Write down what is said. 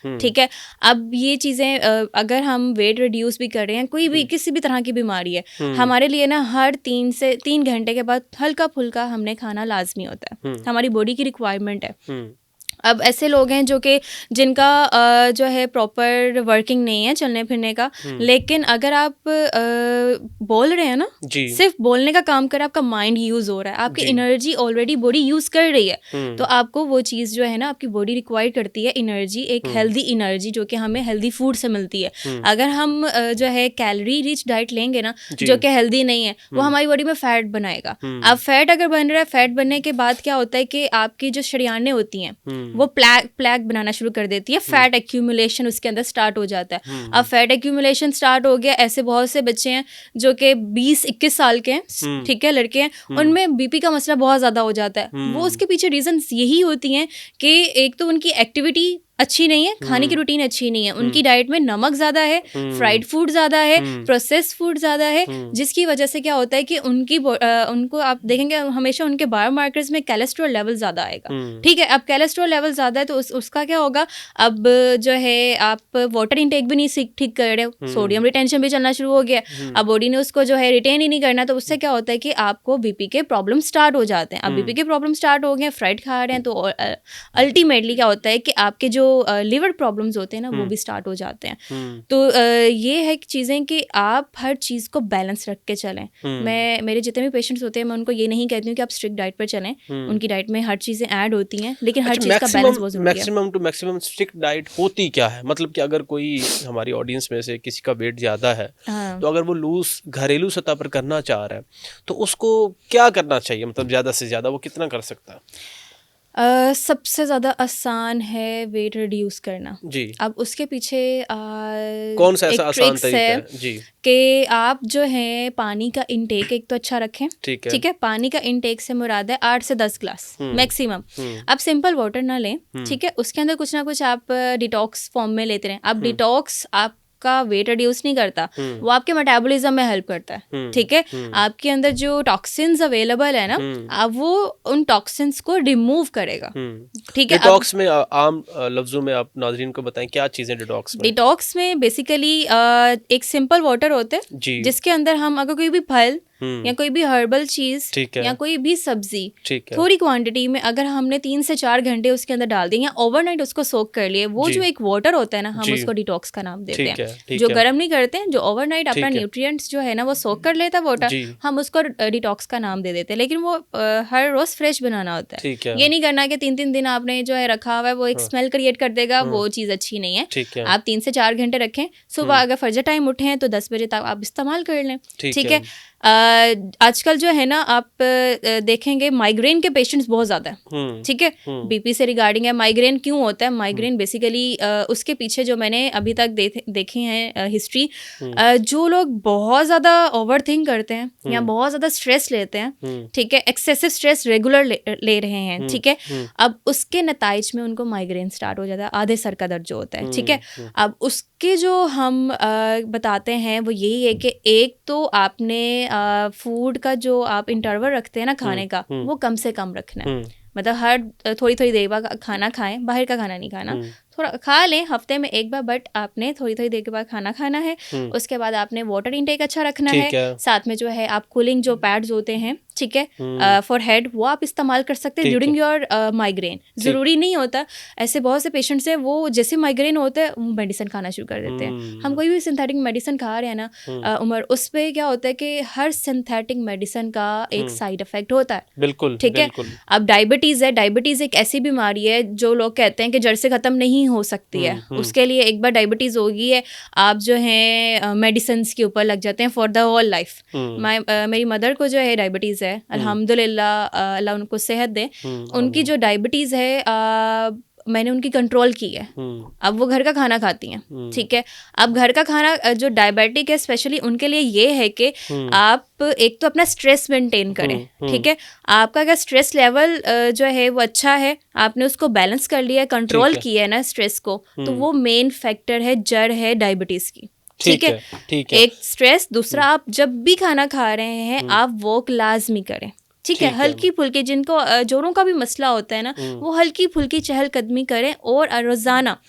ठीक है। अब ये चीज़ें अगर हम वेट रिड्यूस भी कर रहे हैं, कोई भी किसी भी तरह की बीमारी है, हमारे लिए ना हर 3 घंटे के बाद हल्का फुल्का हमने खाना लाजमी होता है, हमारी बॉडी की रिक्वायरमेंट है। अब ऐसे लोग हैं जो कि जिनका जो है प्रॉपर वर्किंग नहीं है चलने फिरने का, लेकिन अगर आप बोल रहे हैं ना, सिर्फ बोलने का काम कर, आपका माइंड यूज़ हो रहा है, आपकी एनर्जी ऑलरेडी बॉडी यूज़ कर रही है, तो आपको वो चीज़ जो है ना आपकी बॉडी रिक्वायर करती है एनर्जी, एक हेल्दी एनर्जी जो कि हमें हेल्दी फूड से मिलती है। अगर हम जो है कैलोरी रिच डाइट लेंगे ना जो कि हेल्दी नहीं है, वो हमारी बॉडी में फैट बनाएगा। अब फैट अगर बन रहा है, फैट बनने के बाद क्या होता है कि आपकी जो शरीयानें होती हैं वो प्लैक बनाना शुरू कर देती है, फैट एक्यूमुलेशन उसके अंदर स्टार्ट हो जाता है। अब फैट एक्यूमुलेशन स्टार्ट हो गया, ऐसे बहुत से बच्चे हैं जो कि 20-21 साल के हैं, ठीक है, लड़के हैं, उनमें बीपी का मसला बहुत ज़्यादा हो जाता है। वो उसके पीछे रीजंस यही होती हैं कि एक तो उनकी एक्टिविटी अच्छी नहीं है, खाने की रूटीन अच्छी नहीं है, उनकी डाइट में नमक ज़्यादा है, फ्राइड फूड ज़्यादा है, प्रोसेस्ड फूड ज़्यादा है, जिसकी वजह से क्या होता है कि उनको आप देखेंगे हमेशा उनके बायोमार्कर्स में कोलेस्ट्रॉल लेवल ज़्यादा आएगा। ठीक है, अब कोलेस्ट्रॉल लेवल ज़्यादा है तो उसका क्या होगा, अब जो है आप वाटर इंटेक भी नहीं ठीक कर रहे हो, सोडियम रिटेंशन भी चलना शुरू हो गया, अब बॉडी ने उसको जो है रिटेन ही नहीं करना, तो उससे क्या होता है कि आपको बीपी के प्रॉब्लम स्टार्ट हो जाते हैं। अब बीपी के प्रॉब्लम स्टार्ट हो गए, फ्राइड खा रहे हैं, तो अल्टीमेटली क्या होता है कि आपके जो लिवर प्रॉब्लम्स होते हैं ना वो भी स्टार्ट हो जाते हैं। तो ये है चीज़ें कि आप हर चीज़ को बैलेंस रख के चलें। मैं मेरे जितने भी पेशेंट्स होते हैं मैं उनको ये नहीं कहती हूँ कि आप स्ट्रिक्ट डाइट पर चलें, उनकी डाइट में हर चीज़ें ऐड होती हैं, लेकिन हर चीज़ का बैलेंस बहुत ज़रूरी है। Maximum to maximum strict diet होती क्या है? मतलब कि अगर कोई हमारी ऑडियंस में से किसी का वेट ज़्यादा है, तो अगर वो लूज घरेलू सतह पर करना चाह रहा है तो उसको क्या करना चाहिए? मतलब ज़्यादा से ज़्यादा वो कितना कर सकता है? सबसे ज़्यादा आसान है वेट रिड्यूस करना जी। अब उसके पीछे कौन सा ऐसा एक आसान ट्रिक्स तरीका है है? जी। कि आप जो है पानी का इंटेक एक तो अच्छा रखें। ठीक है, पानी का इंटेक से मुराद है 8 से 10 ग्लास मैक्सिमम। आप सिंपल वाटर ना लें, ठीक है, उसके अंदर कुछ ना कुछ आप डिटॉक्स फॉर्म में लेते रहें। अब डिटॉक्स आपका वेट रिड्यूस नहीं करता, वो आपके मेटाबॉलिज्म में हेल्प करता है। ठीक है, आपके अंदर जो टॉक्सिन्स अवेलेबल है ना, अब वो उन टॉक्सिन्स को रिमूव करेगा। ठीक है, डिटॉक्स में आम लफ्जों में आप नाज़रीन को बताएं क्या चीज़ें डिटॉक्स में? डिटॉक्स में बेसिकली एक सिंपल वाटर होता है जिसके अंदर हम अगर कोई भी फल या कोई भी हर्बल चीज या कोई भी सब्जी थोड़ी क्वांटिटी में अगर हमने 3 से 4 घंटे उसके अंदर डाल दी या ओवरनाइट उसको सोक कर लिए, वो जो एक वाटर होता है ना, हम उसको डिटॉक्स का नाम देते हैं। जो गर्म नहीं करते हैं, जो ओवरनाइट अपना न्यूट्रिएंट्स जो है ना वो सोक कर लेता है वाटर, हम उसको डिटॉक्स का नाम दे देते हैं। लेकिन वो हर रोज फ्रेश बनाना होता है। ये नहीं करना कि 3-3 दिन आपने जो है रखा हुआ है वो एक स्मेल क्रिएट कर देगा, वो चीज़ अच्छी नहीं है। आप 3 से 4 घंटे रखें, सुबह अगर फजर टाइम उठे हैं तो 10 बजे तक आप इस्तेमाल कर लें। ठीक है, आजकल जो है ना आप देखेंगे माइग्रेन के पेशेंट्स बहुत ज़्यादा हैं। ठीक है, बीपी से रिगार्डिंग है। माइग्रेन क्यों होता है? माइग्रेन बेसिकली उसके पीछे जो मैंने अभी तक देखे हैं हिस्ट्री, जो लोग बहुत ज़्यादा ओवर थिंक करते हैं या बहुत ज़्यादा स्ट्रेस लेते हैं, ठीक है, एक्सेसिव स्ट्रेस रेगुलर ले रहे हैं, ठीक है, अब उसके नताइज में उनको माइग्रेन स्टार्ट हो जाता है, आधे सर का दर्द जो होता है। ठीक है, अब उसके जो हम बताते हैं वो यही है कि एक तो आपने फूड का जो आप इंटरवल रखते हैं ना खाने का, वो कम से कम रखना है। मतलब हर थोड़ी थोड़ी देर बाद खाना खाएं, बाहर का खाना नहीं खाना, थोड़ा खा लें हफ्ते में एक बार, बट आपने थोड़ी थोड़ी देर के बाद खाना खाना है। उसके बाद आपने वाटर इंटेक अच्छा रखना है। साथ में जो है आप कूलिंग जो पैड्स होते हैं, ठीक है, फॉर हेड, वो आप इस्तेमाल कर सकते हैं ड्यूरिंग योर माइग्रेन। ज़रूरी नहीं होता, ऐसे बहुत से पेशेंट्स हैं वो जैसे माइग्रेन होता है वो मेडिसिन खाना शुरू कर देते हैं। हम कोई भी सिंथेटिक मेडिसिन खा रहे हैं ना उमर, उस पर क्या होता है कि हर सिंथेटिक मेडिसिन का एक साइड इफेक्ट होता है। बिल्कुल, ठीक है, अब डायबिटीज़ है, डायबिटीज़ एक ऐसी बीमारी है जो लोग कहते हैं कि जड़ से ख़त्म नहीं हो सकती है। उसके लिए एक बार डायबिटीज़ होगी है, आप जो है मेडिसिन के ऊपर लग जाते हैं फॉर द होल लाइफ। मेरी मदर को जो है डायबिटीज़ है, अल्हम्दुलिल्लाह, अल्लाह उनको सेहत दे। उनकी जो डायबिटीज़ है मैंने उनकी कंट्रोल की है। अब वो घर का खाना खाती हैं। ठीक है, अब घर का खाना जो डायबिटिक है स्पेशली उनके लिए ये है कि आप एक तो अपना स्ट्रेस मेंटेन करें। ठीक है, आपका अगर स्ट्रेस लेवल जो है वो अच्छा है, आपने उसको बैलेंस कर लिया है, कंट्रोल किया है ना स्ट्रेस को, तो वो मेन फैक्टर है, जड़ है डायबिटीज़ की। ठीक है, एक स्ट्रेस, दूसरा आप जब भी खाना खा रहे हैं आप वॉक लाजमी करें। ठीक है, हल्की फुल्की, जिनको जोड़ों का भी मसला होता है ना, वो हल्की फुल्की चहलकदमी करें और रोज़ाना